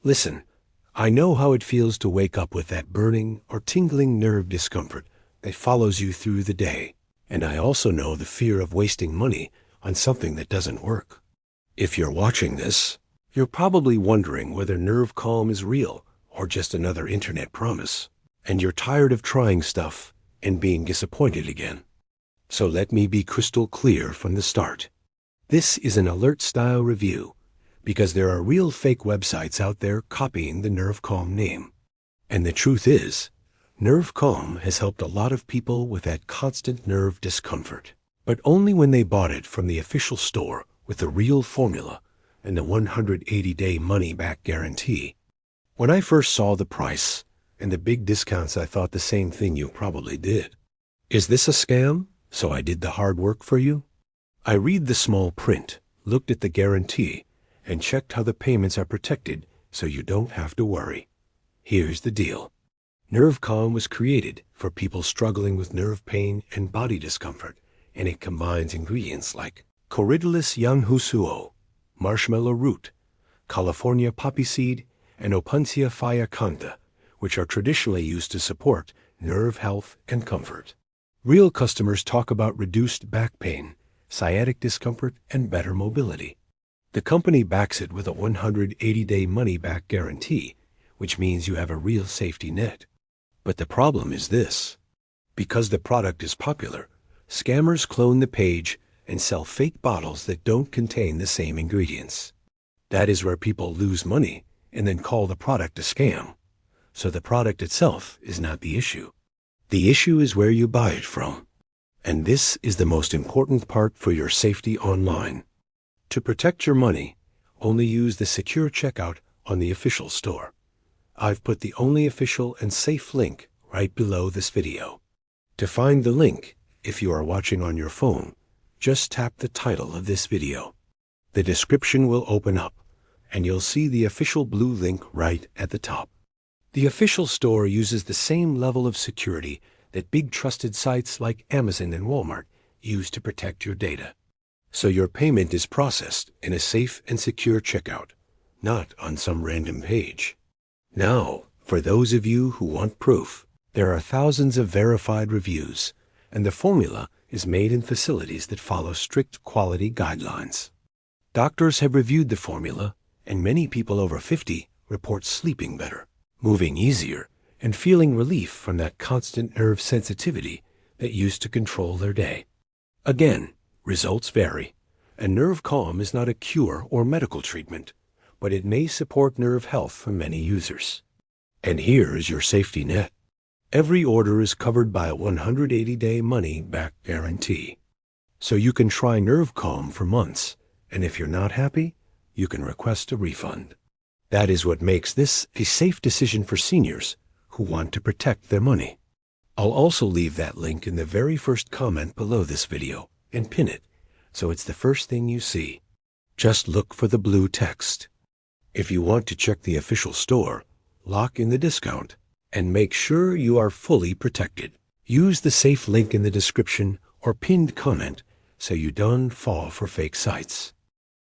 Listen, I know how it feels to wake up with that burning or tingling nerve discomfort that follows you through the day. And I also know the fear of wasting money on something that doesn't work. If you're watching this, you're probably wondering whether NerveCalm is real or just another internet promise. And you're tired of trying stuff and being disappointed again. So let me be crystal clear from the start. This is an alert-style review because there are real fake websites out there copying the NerveCalm name. And the truth is, NerveCalm has helped a lot of people with that constant nerve discomfort, but only when they bought it from the official store with the real formula and the 180-day money-back guarantee. When I first saw the price and the big discounts, I thought the same thing you probably did. Is this a scam? So I did the hard work for you? I read the small print, looked at the guarantee, and checked how the payments are protected so you don't have to worry. Here's the deal. NerveCalm was created for people struggling with nerve pain and body discomfort, and it combines ingredients like Corydalis yanghusuo, marshmallow root, California poppy seed, and Opuntia fiacantha, which are traditionally used to support nerve health and comfort. Real customers talk about reduced back pain, sciatic discomfort, and better mobility. The company backs it with a 180-day money-back guarantee, which means you have a real safety net. But the problem is this. Because the product is popular, scammers clone the page and sell fake bottles that don't contain the same ingredients. That is where people lose money and then call the product a scam. So the product itself is not the issue. The issue is where you buy it from. And this is the most important part for your safety online. To protect your money, only use the secure checkout on the official store. I've put the only official and safe link right below this video. To find the link, if you are watching on your phone, just tap the title of this video. The description will open up, and you'll see the official blue link right at the top. The official store uses the same level of security that big trusted sites like Amazon and Walmart use to protect your data. So your payment is processed in a safe and secure checkout, not on some random page. Now, for those of you who want proof, there are thousands of verified reviews, and the formula is made in facilities that follow strict quality guidelines. Doctors have reviewed the formula, and many people over 50 report sleeping better, moving easier, and feeling relief from that constant nerve sensitivity that used to control their day. Again, results vary, and NerveCalm is not a cure or medical treatment, but it may support nerve health for many users. And here is your safety net. Every order is covered by a 180-day money-back guarantee. So you can try NerveCalm for months, and if you're not happy, you can request a refund. That is what makes this a safe decision for seniors who want to protect their money. I'll also leave that link in the very first comment below this video and pin it, so it's the first thing you see. Just look for the blue text. If you want to check the official store, lock in the discount, and make sure you are fully protected. Use the safe link in the description or pinned comment so you don't fall for fake sites.